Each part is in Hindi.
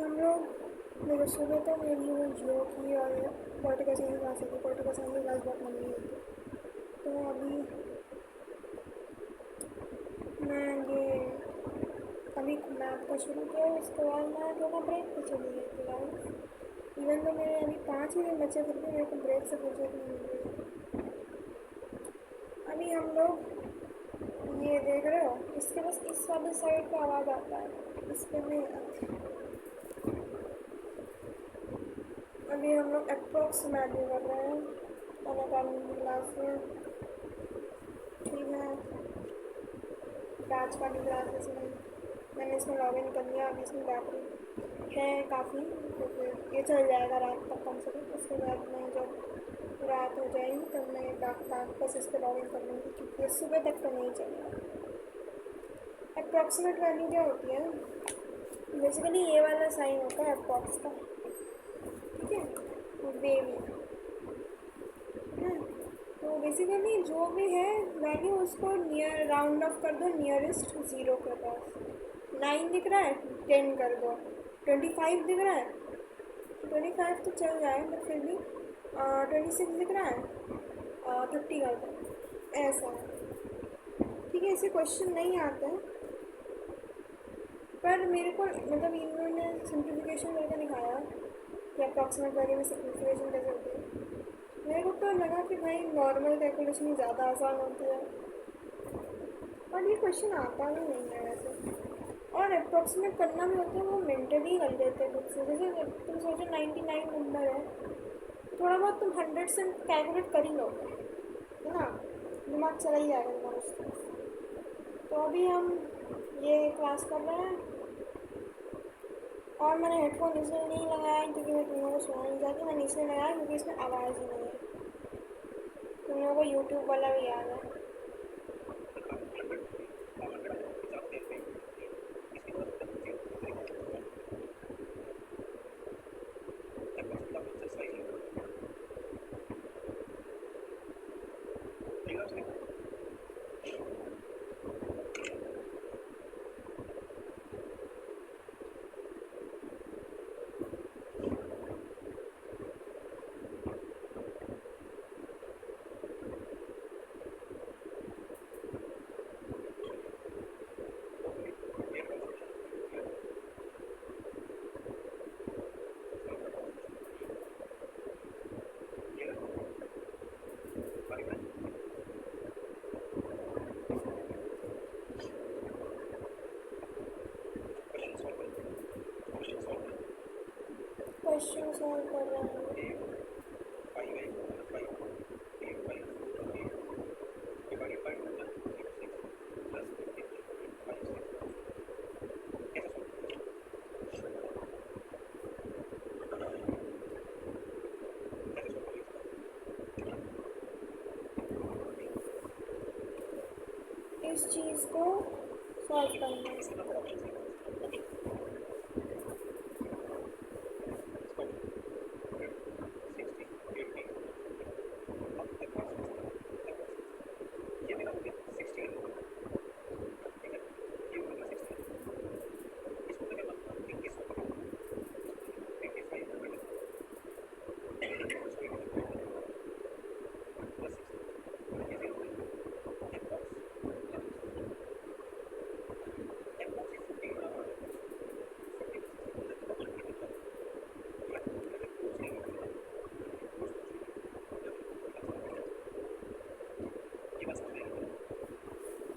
हम लोग देखो सुबह तो मेरी वो जियो की और पॉलिटिकल साइंस क्लास होती है। पॉलिटिकल साइंस की क्लास बहुत लंबी होती है। तो अभी मैं ये अभी मैथ का शुरू किया, उसके बाद मैं थोड़ा ब्रेक पे चली गई फिलहाल। इवन तो मेरे अभी 5 ही दिन बचे, फिर भी मेरे को ब्रेक से फुर्सत नहीं मिल रही। अभी हम लोग ये देख रहे हो, इसके बस इस वाले साइड का आवाज़ आता है, इस पर नहीं आती। अभी हम लोग अप्रोक्सीमेटली कर रहे हैं अनअकैडमी की क्लास में। ठीक है, बैच वाली क्लासेस में मैंने इसमें लॉग इन कर लिया। अभी इसमें बैटरी है काफ़ी, तो फिर ये चल जाएगा रात तक कम से कम। उसके बाद मैं जब रात हो जाएगी तब मैं वापस इस पर लॉग इन कर लूँगी, क्योंकि ये सुबह तक तो नहीं चलेगा। अप्रॉक्सीमेट वैल्यू क्या होती है? बेसिकली ये वाला साइन होता है अप्रॉक्स का, ठीक है, वेव है। तो बेसिकली जो भी है वैल्यू उसको नियर राउंड ऑफ कर दो नियरेस्ट ज़ीरो के पास। 9 दिख रहा है, 10 कर दो। 25 दिख रहा है, 25 तो चल जाए, बट फिर भी 26 दिख रहा है, 30 कर दो। ऐसा है, ठीक है। ऐसे क्वेश्चन नहीं आते हैं, पर मेरे को मतलब इन्होंने सिंप्लीफिकेशन करके दिखाया कि अप्रॉक्सीमेट वैल्यू में सिंप्लीफिकेशन कैसे होती है। मेरे को तो लगा कि भाई नॉर्मल कैलकुलेशन ज़्यादा आसान होती है, और ये क्वेश्चन आता भी नहीं है वैसे। और अप्रॉक्सीमेट करना भी होता है वो मेंटली कर लेते हैं खुद से। जैसे तुम सोचो 99 नंबर है, थोड़ा बहुत तुम 100 से कैलकुलेट कर ही लोगे, है ना, दिमाग चला ही जाएगा तुम्हारा उस तरफ। तो अभी हम ये क्लास कर रहे हैं, और मैंने हेडफोन इसलिए नहीं लगाया क्योंकि मैं तुम लोगों को सुना नहीं चाहती। मैंने इसलिए लगाया क्योंकि इसमें आवाज़ ही नहीं है। तुम लोगों को यूट्यूब वाला भी याद है। क्वेश्चन सॉल्व कर रहे हैं। इस चीज़ को सॉल्व करना है।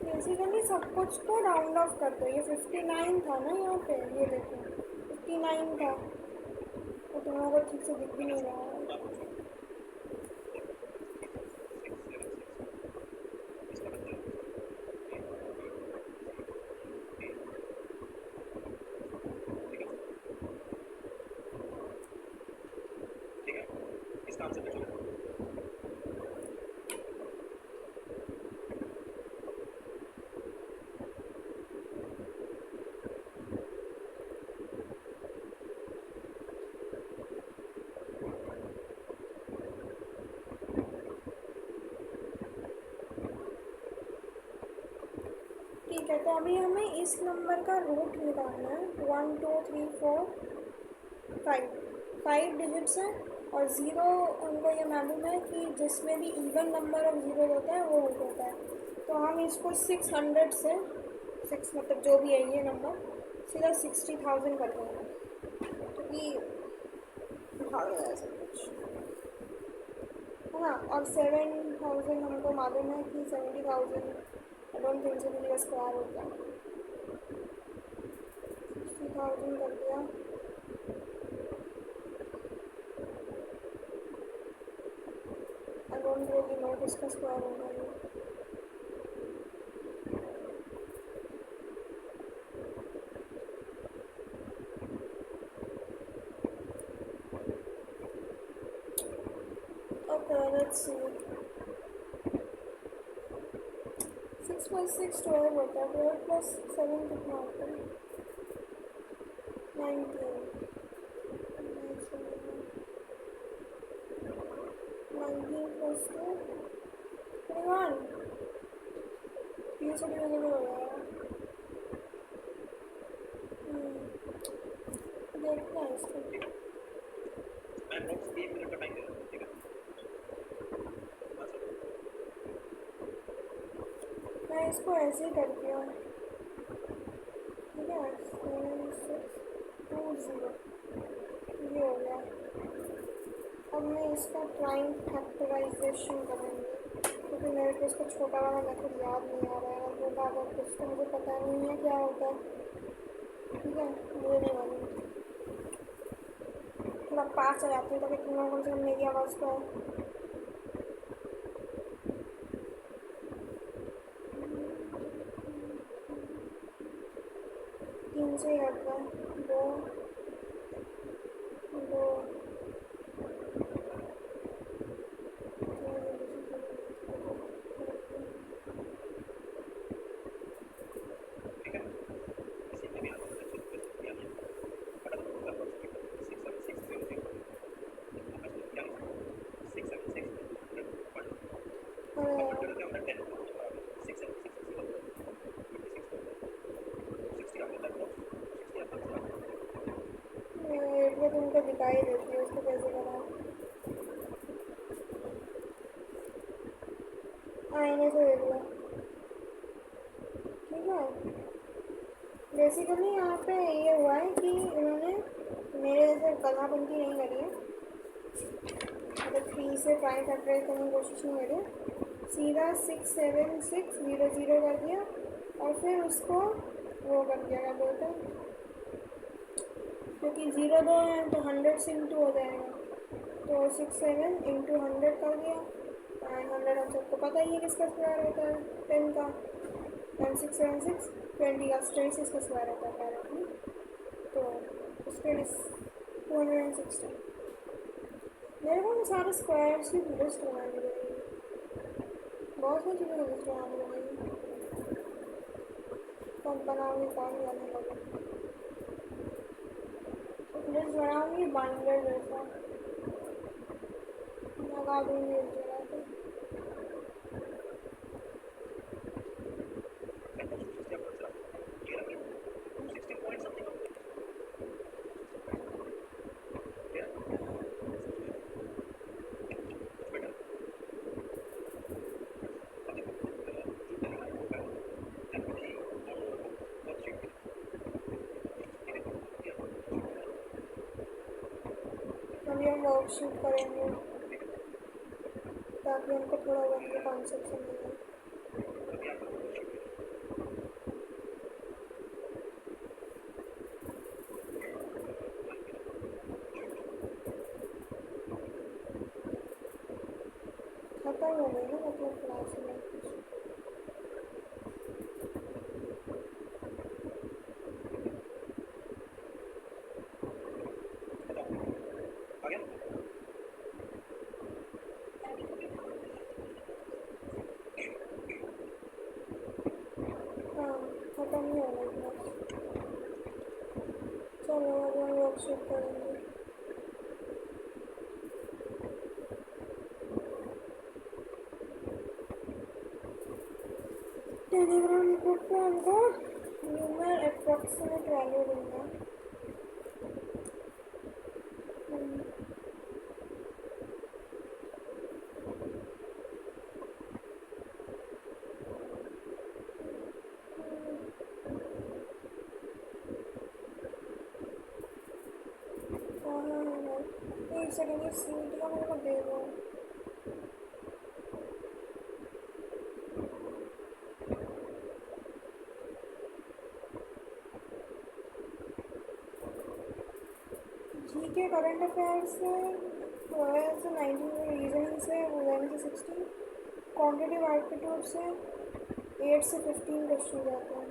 बेसिकली सब कुछ को राउंड ऑफ कर दो। ये 59 था ना यहाँ पे, ये देखो 59 था, तो तुम लोगों को ठीक से दिख भी नहीं रहा है। ठीक है, तो अभी हमें इस नंबर का रूट निकालना है। 1 2 3 4 फाइव डिजिट्स हैं और ज़ीरो हमको ये मालूम है कि जिसमें भी इवन नंबर ऑफ ज़ीरो होता है वो रूट होता है। तो हम इसको 600 से 6 मतलब जो भी है ये नंबर सीधा 60,000 कर देंगे क्योंकि भाग रहा है सब कुछ है ना। और 7,000 हमको मालूम है कि 70,000 आई डोंट थिंक सो कि स्क्वायर होता है। 60,000 कर दिया। आई डोंट रियली नो किसका स्क्वायर होगा ये। Okay, let's see. 6 plus 6 12 होता है। 12 plus 7 कितना होता है? 19 plus 2 21। ये सब डिविजिबल हो गया है। देखते हैं इसको। मैं इसको ऐसे ही करती हूँ, ठीक है। 7 6 2 0 ये हो गया। अब मैं इसका प्राइम फैक्टराइजेशन करूँगी क्योंकि मेरे को इसका छोटा वाला मेथड याद नहीं आ रहा है और वो बात और कुछ तो मुझे पता नहीं है क्या होता है, ठीक है। मुझे नहीं मालूम। थोड़ा पास आ जाती हूँ ताकि तुम लोगों से मेरी आवाज़ को आए। तीन से ही करता है। दो दो मैं तुमको दिखाई देती हूँ उसको कैसे करना। आईने से देख लो, ठीक है। बेसिकली यहाँ पे ये हुआ है कि इन्होंने मेरे जैसे गधाबंदी नहीं करी है, मतलब 3 से प्राइम फैक्टराइज करने की कोशिश नहीं करी, सीधा 6 7 6 0 0 कर दिया और फिर उसको वो कर दिया क्या बोलते हैं, क्योंकि 0 2 है तो 100 से इंटू हो जाएगा, तो 6 7 इंटू 100 कर दिया। एंड 100 हम सबको पता ही है किसका स्क्वायर होता है, 10 का। एंड 6 7 6 20 का 26 का स्क्वायर होता है डायरेक्टली, तो उसके 260। मेरे को सारे स्क्वायर की लिस्ट बनानी पड़ेगी, बहुत सारी चीज़ें लिस्ट बनानी पड़ेगी। कब बनाऊँगी कौन जाने लगा, लिस्ट बनाऊँगी बाइंडर जैसा लगा दूँगी एक जगह पे। अभी हम वर्कशीट करेंगे ताकि हमको थोड़ा बहुत के कॉन्सेप्ट समझे। खत्म हो गई ना मतलब क्लास में। हाँ खत्म ही हो गई क्लास। चलो अभी हम वर्कशीट करेंगे। टेलीग्राम ग्रुप पे हमको न्यूमर अप्रॉक्सीमेट वैल्यू देना है। एक सेकंड, ये सीट का मेरे को दे दो। जीके करंट अफेयर्स से 12 से 19, रीजनिंग से 11 से 16, क्वांटिटेटिव एप्टीट्यूड से 8 से 15 क्वेश्चन जाते हैं।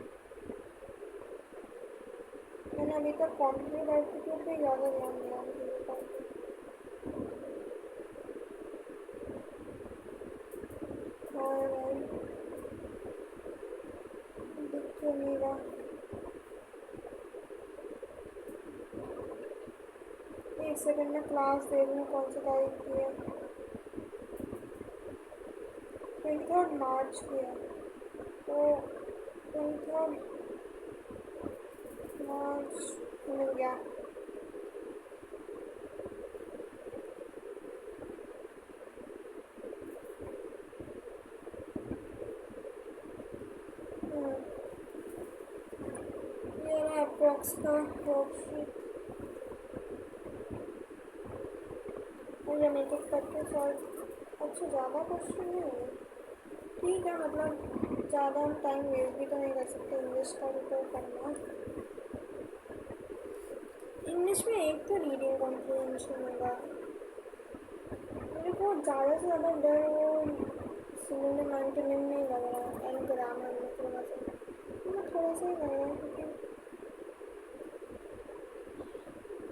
मैंने अभी तक क्वांटिटेटिव एप्टीट्यूड पे ज़्यादा ध्यान दिया मुझे। हाँ भाई, दिख क्यों नहीं रहा? एक सेकंड में क्लास देख लूँ कौन सी तारीख की है। 23 मार्च की है, तो 23 मार्च मिल गया। ये रहा अप्रॉक्स का वर्कशीट। मुझे मेकअप करके सॉल्व। अच्छा, ज़्यादा क्वेश्चन नहीं है, ठीक है। मतलब ज़्यादा हम टाइम वेस्ट भी तो नहीं कर सकते, इंग्लिश का भी तो करना है। इंग्लिश में एक तो रीडिंग कॉम्प्रिहेंशन होगा। मेरे को ज़्यादा से ज़्यादा डर वो सिमिलर मेंटेनिंग नहीं लग रहा है, एंड ग्रामर में थोड़ा सा ही लग रहा है, क्योंकि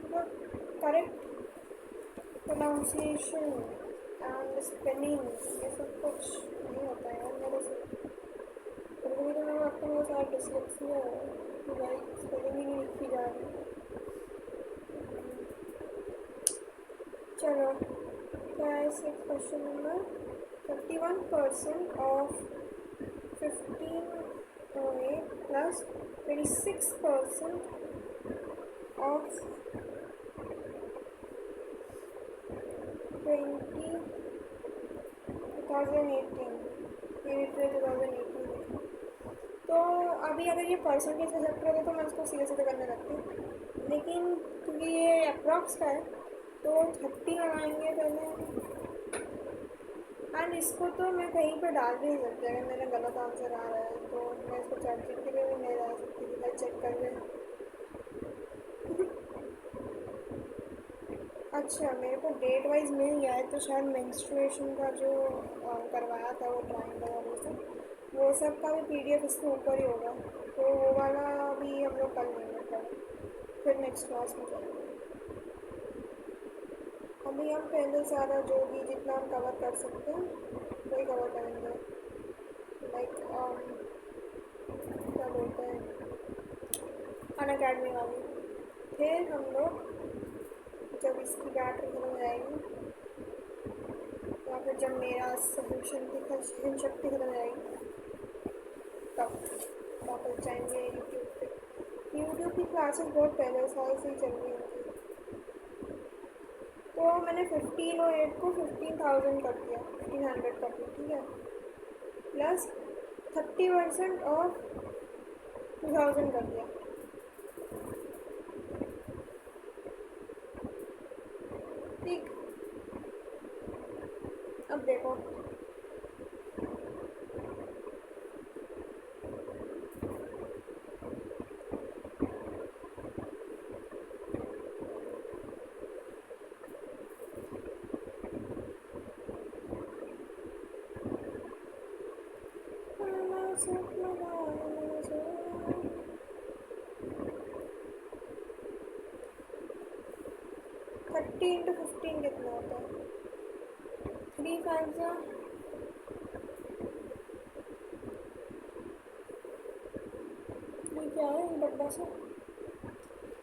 मतलब करेक्ट प्रोनाउंसिएशन एंड स्पेलिंग ये सब कुछ नहीं होता है यार मेरे से। कभी तो मैंने आपको मेरे साथ डिसलेक्सिया है कि भाई स्पेलिंग ही नहीं लिखी जा रही। चलो, क्या है question number 31% of 1508 plus 26% of 2018, ये 2018। तो अभी अगर ये परसेंटेज का चैप्टर होता तो मैं उसको सीधे सीधे करने लगती, लेकिन क्योंकि ये अप्रॉक्स का है तो 30 लगाएंगे पहले। एंड इसको तो मैं कहीं पर डाल भी नहीं सकती, अगर मेरा गलत आंसर आ रहा है तो मैं इसको चैट के लिए भी नहीं डाल सकती कि भाई चेक कर लें। अच्छा, मेरे को डेट वाइज मिल गया है, तो शायद मेंस्ट्रुएशन का जो करवाया था वो ट्राइंगल वाले से, वो सब का भी पीडीएफ इसके ऊपर ही होगा, तो वो वाला भी हम लोग कर लेंगे कल, फिर नेक्स्ट क्लास में जाएंगे। अभी हम पहले सारा जो भी जितना हम कवर कर सकते हैं वही कवर करेंगे। लाइक क्या बोलते हैं, अनअकैडमी वाली। फिर हम लोग जब इसकी बैटरी खत्म हो जाएगी या फिर जब मेरा सहन शक्ति खत्म हो जाएगी तब वापस जाएंगे यूट्यूब पे। यूट्यूब की क्लासेस बहुत पहले साल से ही चल रही हैं, तो मैंने 1508 को 15,000 कर दिया, 1500 कर दिया, ठीक है, प्लस 30% ऑफ 2000 कर दिया। ठीक, अब देखो थर्टी इंटू 15 कितना होता है? 3 5 ये क्या है डब्बा सा,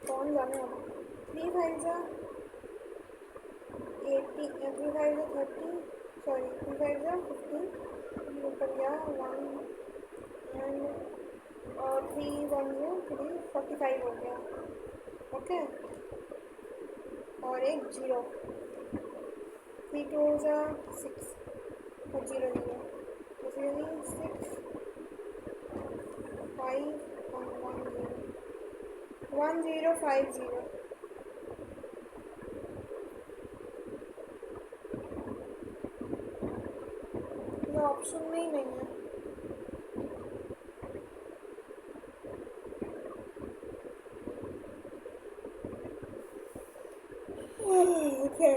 कौन जाने वाला? 3 5 80, 3 5 30, सॉरी 3 5 15, ऊपर गया 1 एंड और 3 1 3 45 हो गया, ओके। और एक 0, 3 2 6 और 0 0, basically 6 5 and 1 0, 1 0 5 0, ऑप्शन में ही नहीं है। ओके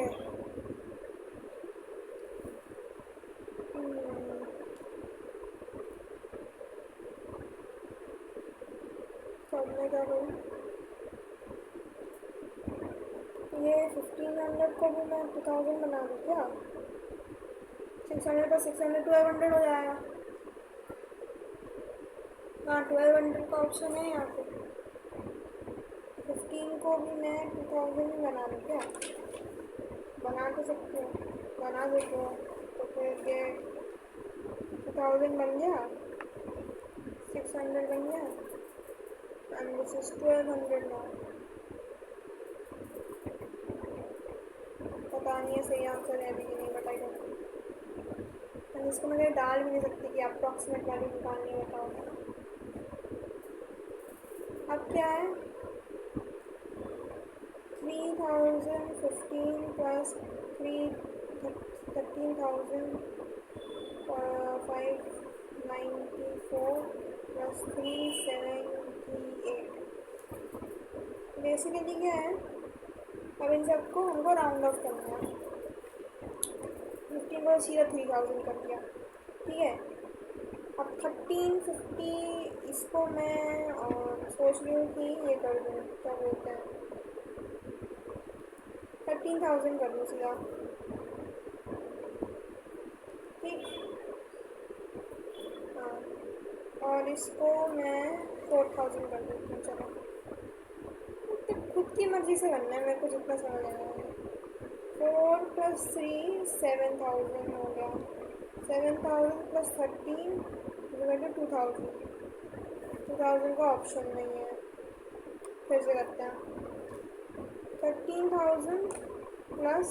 तो अब मैं क्या करूँ? ये 1500 को भी मैं 2000 बना दूँ क्या? 600 पर 600 1200 हो जाएगा। हाँ 1200 का ऑप्शन है यहाँ पे। 15 को भी मैं 2000 ही बना दूँ क्या? बना तो सकती हूँ, बना देती हूँ। तो फिर ये 2000 बन गया, 600 बन गया, एंड दिस इज 1200 नाउ। पता नहीं है सही आंसर है अभी कि नहीं, but I don't know. And इसको मैं कहीं डाल भी नहीं सकती कि अप्रॉक्सीमेट वैल्यू निकालनी बताओ। अब क्या है? 3015 प्लस 13,594 प्लस 378। बेसिकली क्या है, अब इन सबको हमको राउंड ऑफ करना है। 15 को सीधा 3000 कर दिया, ठीक है। अब 1350 इसको मैं सोच रही हूँ कि ये कर दूँ, क्या बोलते हैं, 13,000 कर दूँ सीधा, ठीक। हाँ, और इसको मैं 4000 कर देती हूँ। चलो तो खुद की मर्ज़ी से करना है, मेरे को जितना समझ आया है। 4 प्लस 3 7000 हो गया, 7000 प्लस 13 2000। 2000 का ऑप्शन नहीं है, फिर से करते हैं। 13,000 प्लस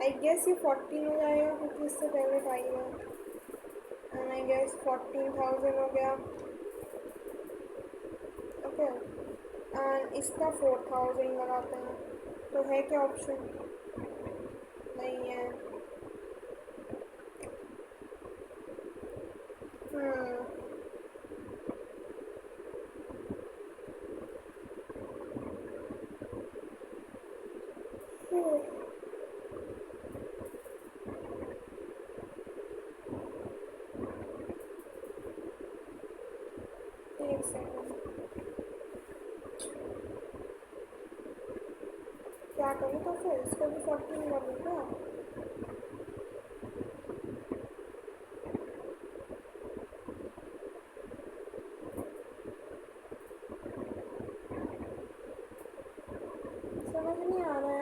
आई गेस ये 14 हो जाएगा क्योंकि इससे पहले 5 है, एंड आई गेस 14,000 हो गया, ओके। एंड इसका 4000 लगाते हैं, तो है क्या ऑप्शन? नहीं है। एक सेकंड, क्या करूँ? तो फिर इसको भी 14 कर दूँ क्या? समझ नहीं आ रहा है।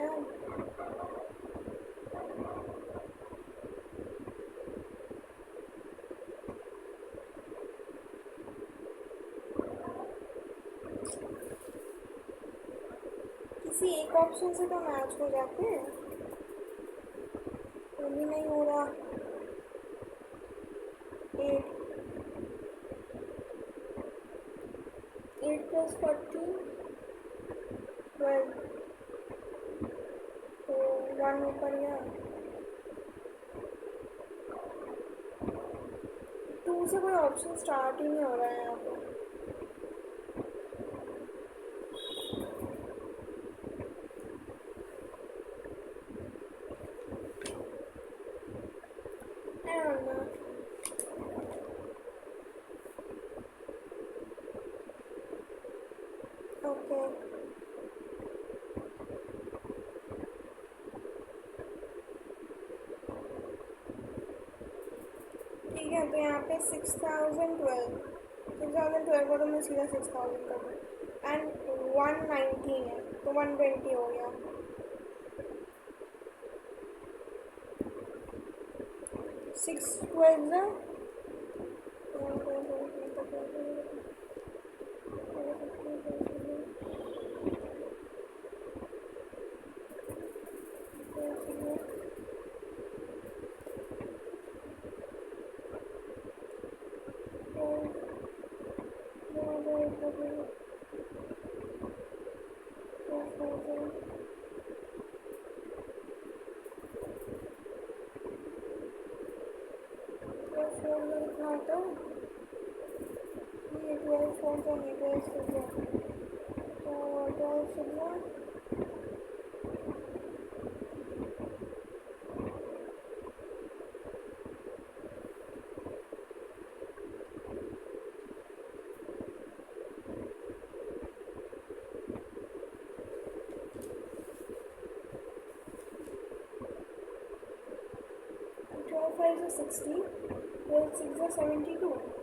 किसी एक ऑप्शन से तो मैच हो जाते हैं, वो भी नहीं हो रहा। 8 प्लस 14 12, तो 1 ऊपर गया। 2 से कोई ऑप्शन स्टार्ट ही नहीं हो रहा है यहाँ पे। I don't know. ओके ठीक है, तो यहाँ पे 6012 को तो मैं सीधा 6000 कर दूँ, एंड 119 है तो 120 हो गया। 612 ना, आता है ये 12 फोन का नहीं 12 सिल्वर तो 12 सिल्वर 12 5 is 60 12 6 is 72